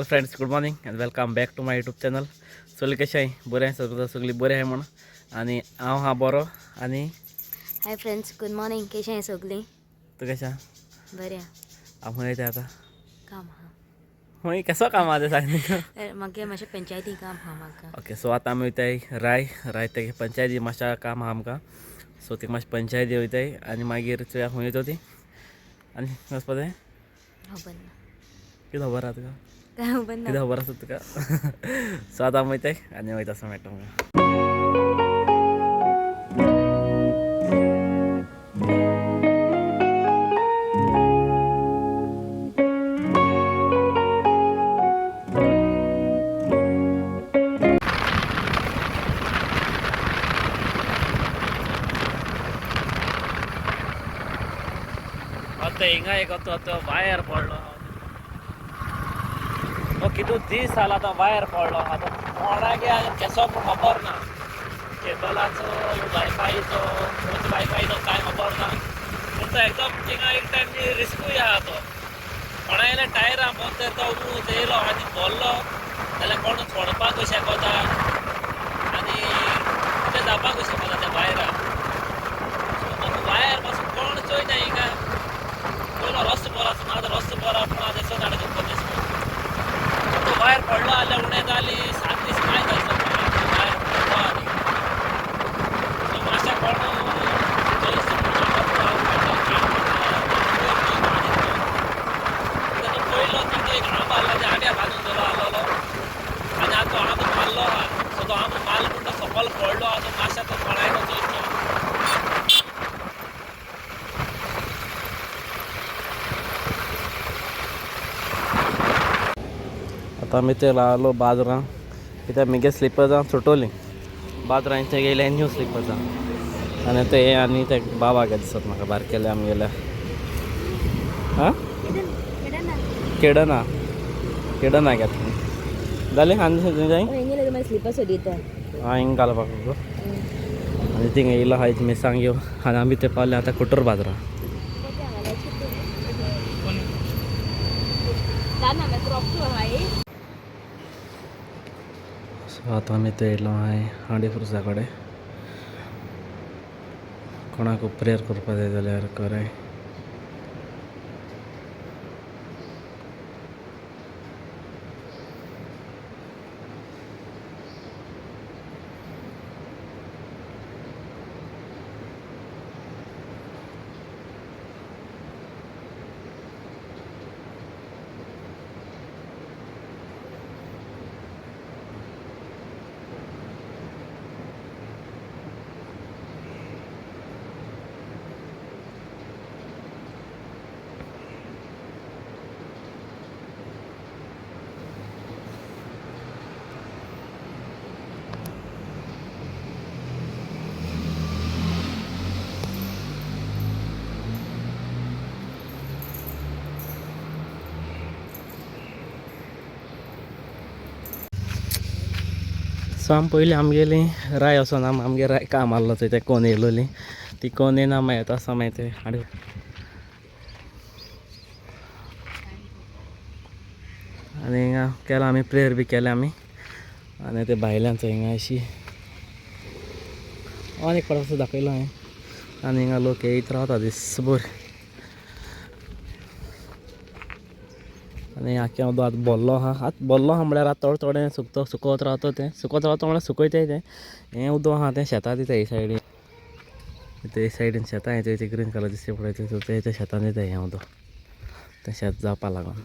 Hello friends, good morning and welcome back to my YouTube channel. सगळी कशी आहे? बरे आहे सगळी बरे आहे म्हण. आणि हांव हा बरो. आणि हाय फ्रेंड्स, गुड मॉर्निंग. कशें आहे सगळीं? तू कशा? बरें. हांव येता आता काम हा हय कसो काम आहा तें सांग. मागे मातशें पंचायती काम हा म्हाका. ओके, सो आतां आमी वयताय राय तेगे पंचायती मातशें काम आहा आमकां. सो ती मातशी पंचायती वयताय आनी मागीर खंय येतो ती आनी वचपा जाय. खबर ना. कितें खबर आहा तुका? काय खबर ना. कितें खबर आसा तुका? सो आतां आमी वयताय आनी वयता आसतना मेळटा आमकां. आता हिंगा एक तो वायर पडलो. कितू दीस जाला तो वायर पडलो. आतां कोणागे केसो खबर ना. केबलाचो वायफायचो काय खबर ना. पूण तो एकदम थिंगा एक टायम रिस्कूय आहा तो. कोणा येयले टायरां बंद तो उंच येयलो आनी पडलो जाल्यार कोण सोडपाकूय शकता आनी कितें जावपाकूय शकता त्या वायराक. सो वायर पासून कोण चोयना हिंगा. पयलो रस्तो बरो आसा ना, रस्तो बरो पूण आतां दिसना आतां दिसता. तो वायर पडलो जाल्यार उणें जाली 7 दीस कांय जायचं ना. वायर पडलो आनी सो मातशें कोण पयलो तो एक आंबो आहलो त्या आंब्या बांदून दवरलो आहलो आनी आतां तो आंबो मारलो आहा. सो तो आंबो मारलो पूण तो सकयल पडलो आहा. तो मातशें तो पळयलो चोयलो. आतां आमी ते रावलो बाजरां कित्याक म्हगे स्लिपर्सां सुटोलीं. बाजरां ते गेले न्यू स्लिपर्सां आनी ते आनी ते बाबा गे दिसत म्हाका बारकेले आमगेल्या. हां केडना घेतली जालें आनी जाय स्लिपर सोडिता. हां हिंग घालपाक गो. आनी थिंगा येयलो आहाय मिरसांग घेवन आनी आमी ते पावले आतां कुट्टूर बाजरां. सो आतां आमी ते येयलो आहाय हांडी फ्रुसा कडेन. कोणाक प्रेयर करपा जाय जाल्यार कराय. सो आमी पयलीं आमगेली राय वचोन आमगे राय काम आहलो थंय ते कोण येयलोली. ती कोण येना मागीर येता आसता मागीर ते हांडी आनी हिंगा केला आमी प्रेयर बी केले आमी. आनी ते भायल्यांचो हिंगा अशी आनीक पडसो दाखयलो हांवें. आनी हिंगा लोक येयत रावता दिसभर. आनी आख्या आतां बोल्लो आहा. आतां बोल्लो आहा म्हळ्यार आतां थोडें थोडें सुकोत रावता तें. सुकोत रावता म्हळ्यार सुकयताय तें. हें उदक आहा तें शेतां दिता हे सायडीन. ते सायडीन शेतां येताय ते ग्रीन कलर दिसता पळय ते शेतान दिताय हें उदक. तें शेत जावपा लागून.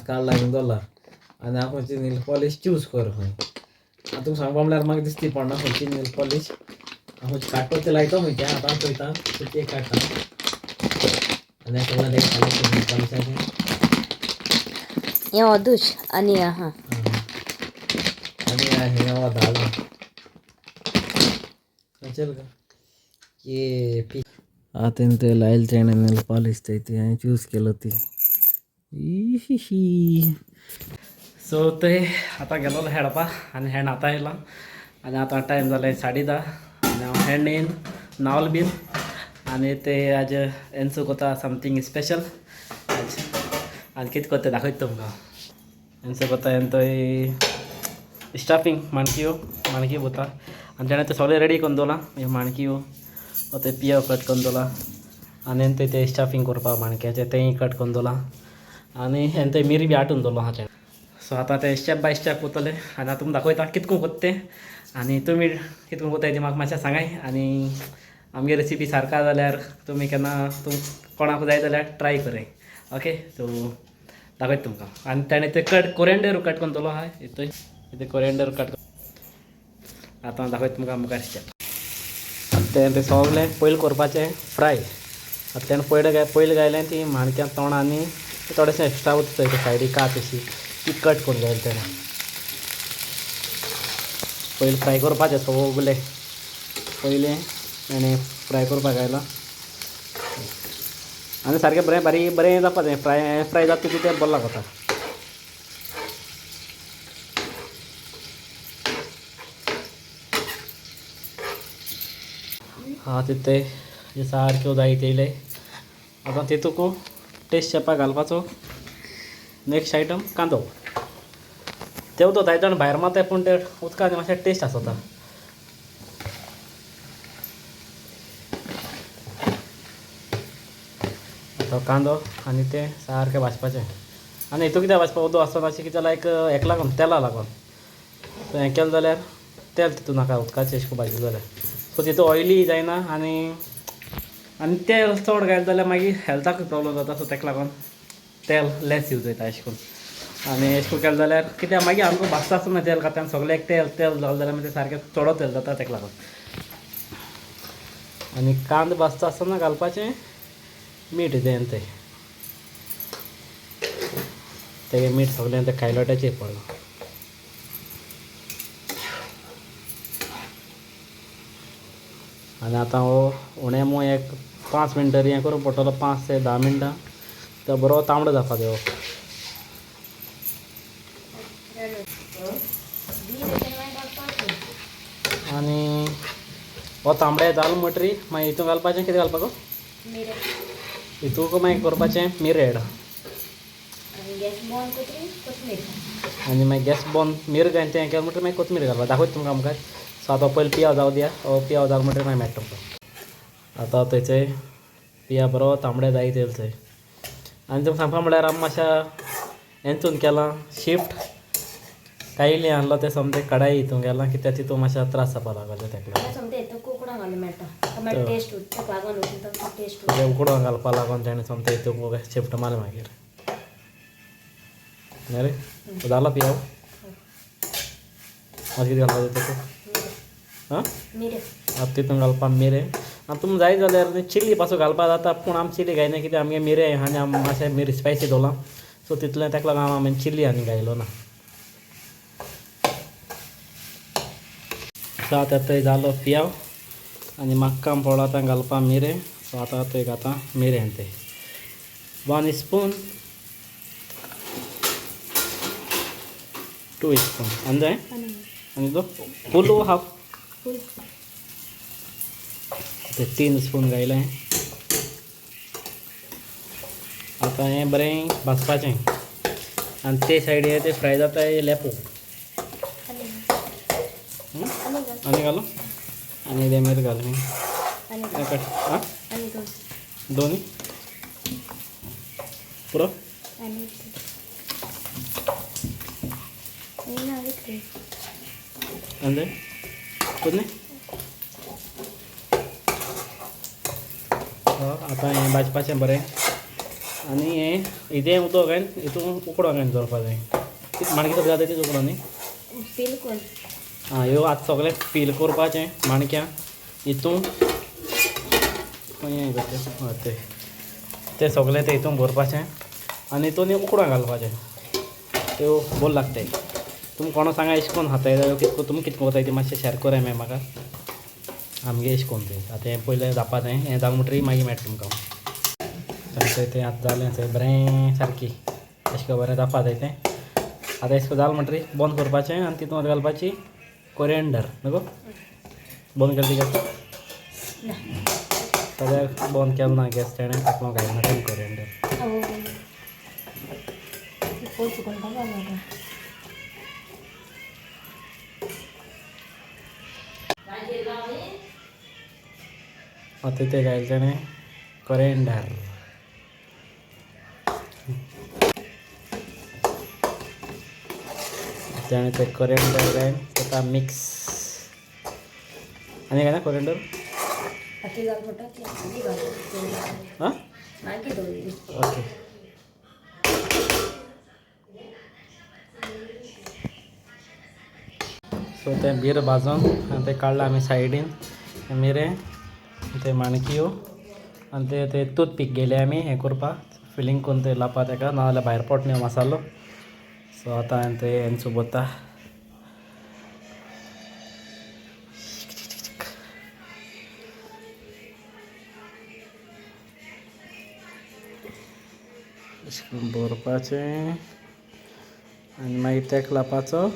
काडला $1 आनी हांव खंयची नेल पॉलिश चूज कर खंय आतां तुमकां सांगपा म्हळ्यार म्हाका दिसती पडना खंयची नेल पॉलिश हांव खंयची काडटा ती लायता खंयचें आतां पळयता खंयची एक काडटा आनी सगळ्यांत एक घालप नेल पॉलिशाचें हें अदूश आनी आहा आनी हें वता चल का ये आतां ते लायल तेणें नेल पॉलिश ती हांवें चूज केलो ती सो ते आतां गेलोलो खेळपा आनी हेण आतां येयलां आनी आतां टायम जालें 10:30 आनी हांव हेण येयन नावल बीन आनी ते आज एन्सू कोता समथींग स्पेशल आनी कितें कोत्ता दाखयता तुमकां एन्सू कोता हें थंय स्टाफींग माणकी वता आनी तेणें तें सगळें रेडी करून दवरलां हे माणक्यो ते पियो कट करून दवरला आनी ते स्टाफींग करपा माणक्याचें तेंय कट करून दवरलां आनी हें ते मिरी बी हाडून दवरलो आहा तेणें सो आतां ते स्टेप बाय स्टेप वतले आनी हांव तुमकां दाखयता कितको कोत्ता तें आनी तुमी कितको कोत्ताय ती म्हाका मातशें सांगाय आनी आमगे रेसिपी सारका जाल्यार तुमी केन्ना कोणाक जाय जाल्यार ट्राय कराय ओके सो दाखयता तुमकां आनी तेणें ते कोरिएंडर कट करून दवरलो आहा इथे कोरिएंडर कट आतां दाखयता तुमकां मुखार स्टेप ते सगळें पयलीं करपाचें फ्राय आतां तेणें पयलीं घायलें ती माणक्या तोंडांनी थोडेशें एक्स्ट्रा उरता ते सायडीक कात अशी ती कट करून घायली तेणें पयलीं फ्राय करपाचें सगळें पयलीं तेणें फ्राय करपाक घायलां आनी सारकें बरें जावपाचें फ्राय जाता तितलें बरें लागता हा तिथे सारक्यो जायत येयले आतां तितूक टेस्ट चेपा घालपाचो नेक्स्ट आयटम कांदो तेव तो जायत जाण भायर मारताय पूण ते उदकान मातशें टेस्ट आसता आतां कांदो आनी ते सारकें भाजपाचें आनी हितून कित्याक भाजपाक उदक आसता अशें कित्याक लायक हेका लागून तेला लागून सो हें केलें जाल्यार तेल तितून नाका उदकाचें अशें भाजलें जाल्यार सो तितून ऑयली जायना आनी तेल चड घायलें जाल्यार मागीर हेल्थाकूय प्रॉब्लम जाता सो तेका लागून तेल लेस यूज जाता अशें करून आनी अशें करून केलें जाल्यार कित्याक मागीर आमकां भाजता आसतना तेल खाता आनी सगळें एक तेल जालें जाल्यार मागीर तें सारकें चडो तेल जाता तेका लागून आनी कांदो भाजता आसतना घालपाचें मीठ तेगे मीठ सगळें तें खायलोट्याचेर पडलां आनी आतां हो उणें मूं एक 5 मिनटां हें करूंक पडटलो 5 ते 10 मिनटां तो बरो तांबडो जावपाक जायो आनी हो तांबडे जाल म्हणटरी मागीर हितून घालपाचें कितें घालपाक हितूंक मागीर करपाचें मिरे एड आनी मागीर गॅस बंद मिर घालून तें केलें म्हणटरी मागीर कोथमीर घालपाक दाखयता तुमकां मुखार सो आतां पयलीं पियाव जावं दिया पियाव जाल म्हणटरी मागीर मेळटा तुमकां आतां थंयचे पिया बरो तांबडे जायत येयले थंय आनी तुमकां सांगपा म्हळ्यार आमी मातशा हेंतून केलां शिफ्ट कायली हाडलो ते समतें कडाई हितून गेलां कित्याक तितून मातशें त्रास जावपा लागले तेका लागून उकडोवन घालपा लागून तेणें समतें हितून शिफ्ट मारलें मागीर रे जालो पियाव मागीर कितें घालपाचें तितून आं आतां तितून घालपा मिरे आनी तुमकां जाय जाल्यार चिली पासून घालपा जाता पूण आमी चिली घायना कित्याक आमगे मिरे आनी आमी मातशें मिरी स्पायसी दवरलां सो तितलें तेका लागून हांवें चिली आनी घायलो ना सो आतां थंय जालो पियाव आनी म्हाका काम पडलो आतां घालपा मिरे सो आतां थंय घाता मिरे आनी ते 1 स्पून 2 स्पून आनी जाय आनी तो फूल हाफ ते 3 स्पून घायलें आतां हें बरें भाजपाचें आनी ते सायडीन ते फ्राय जाता लेपो आनी घालो आनी ते मिर घाल आं दोनी पुरो आनी कोथमीर आतां हें भाजपाचें बरें आनी हे इथे उदक घालून हितून उकडो घालून दवरपा जाय माणक्यां जाता तीच उकडो न्ही फील कर आं ह्यो आतां सगळें फील करपाचें माणक्यां हितून ते सगळें ते हितून भरपाचें आनी हितून उकडो घालपाचें त्यो बोर लागताय तुमी कोणा सांगा अशें करून हाताय कितको तुमी कितको कोताय ती मातशें शॅर कोराय मागीर म्हाका आमगे अशें कोन्न तें आतां हें पयलें जावपा जाय हें जावं म्हणटरी मागीर मेळटा तुमकां तें आतां जालें तें बरें सारकी अशें करून बरें जावपा जाय तें आतां अशें करून जालें म्हणटरी बंद करपाचें आनी तितून घालपाची कोरिएंडर न्हू बंद केलें गॅस सद्याक बंद केलो ना गॅस तेणें ताका घालना तें कोरिएंडर आतां तें घायलें तेणें कोरिएंडर तेणें तें कोरिएंडर घालून तेका मिक्स आनी घायना कोरिएंडर हां ओके सो तें भिर भाजून आनी तें काडलां आमी सायडीन मिरें ते माणक्यो आनी ते टूथपीक गेले आमी हें करपाक फिलींग करून ते लावपा तेका नाजाल्यार भायर पडटा न्ही मसालो सो आतां हांवें ते हें चुबोता अशें करून दवरपाचें आनी मागीर तेका लावपाचो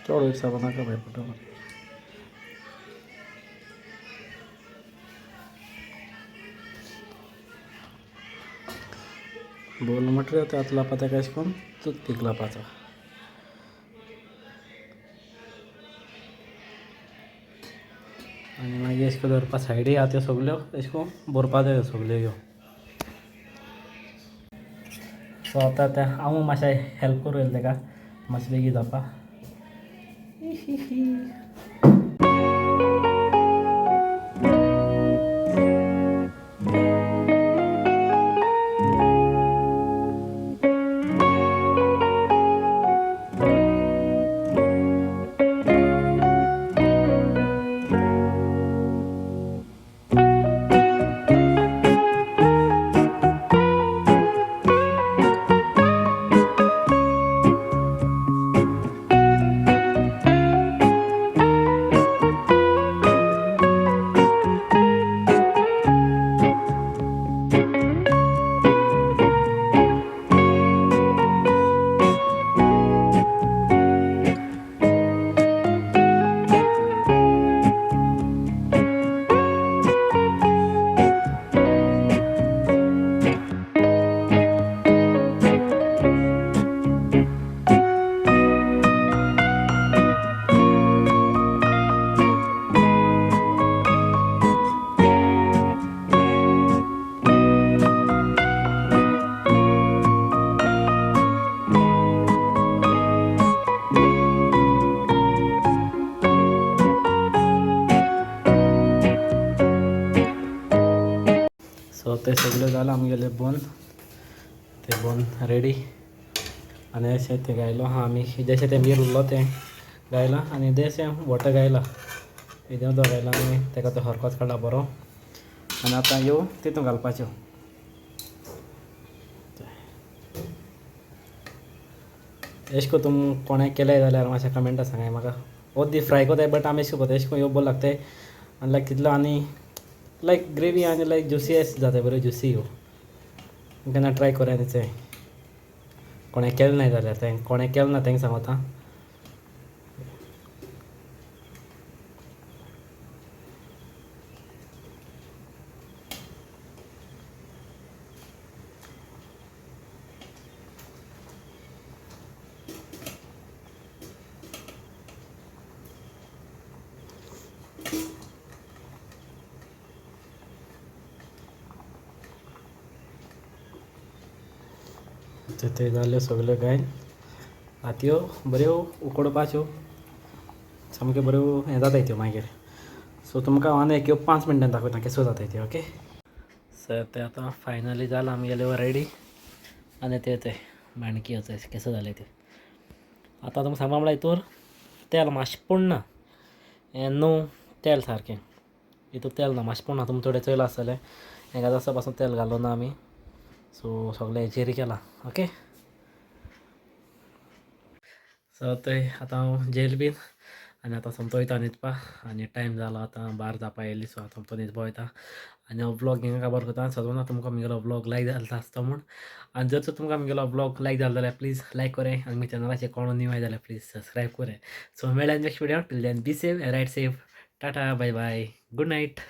चड हिसाब नाका भायर पडटा बोल म्हटल्यार आतां लावपा तेका अशें करून टूथपीक लावपाचो आनी मागीर अशें करून दवरपा सायडीक आहा त्यो सगल्यो अशें करून भरपा जाय सगल्यो ह्यो सो आतां तें हांव मातशें हेल्प करूं येयलें तेका मातशें बेगीन जावपा सो ते सगळें जालां आमगेले बंद ते बंद रेडी आनी अशें ते गायलो आहा आमी जशें तें मीर उरलो तें गायलां आनी देशें वॉटर गायलां इदें उदक घायलां आनी तेका तो हरकोच काडला बरो आनी आतां ह्यो तितून घालपाच्यो अशें करून तुमी कोणें केलें जाल्यार मातशें कमेंटा सांगाय म्हाका ओदी फ्राय कोताय बट आमी अशें कोताय अशें करून ह्यो बरो लागताय आनी लायक तितलो आनी लायक ग्रेवी आनी लायक ज्युसीयस जाता बऱ्यो ज्युसी ह्यो केन्ना ट्राय करूं तें कोणें केलें ना जाल्यार तें कोणें केलें ना तेंका सांगता ते जाल्यो सगल्यो काय हातयो बऱ्यो उकडपाच्यो सामक्यो बऱ्यो हें जाताय त्यो मागीर. सो तुमकां हांव एक 5 मिनटां दाखयता केसो जाताय त्यो. ओके सर ते आतां फायनली जालां आमगेले रेडी आनी ते माणकी होते केसो जाले ते. आतां तुमकां सांगपा म्हळ्यार हितूर तेल मातशें पडना हें न्हू तेल सारकें हितूर तेल ना मातशें पडना. तुमी थोडें चोयलां आसतलें हेका जास्त पासून तेल घालूं ना आमी. सो सगळें हेचेर केलां. ओके सो ते आतां हांव जेल बीन आनी आतां सोमतो वयता न्हिदपा आनी टायम जालो आतां 12 जावपा येयली. सो आतां सोमतो न्हिदपा वयता आनी हो ब्लॉग हिंगा काबार करता. सदांच तुमकां आमगेलो ब्लॉग लायक जाता आसतो म्हूण आनी जर तर तुमकां आमगेलो ब्लॉग लायक जालो जाल्यार प्लीज लायक कोराय आनी म्हज्या चॅनलाचेर कोण न्यू आय जाल्यार प्लीज सबस्क्रायब कोराय. सो मेळ्या next video. Till then be safe ride safe. Tata bye bye good night.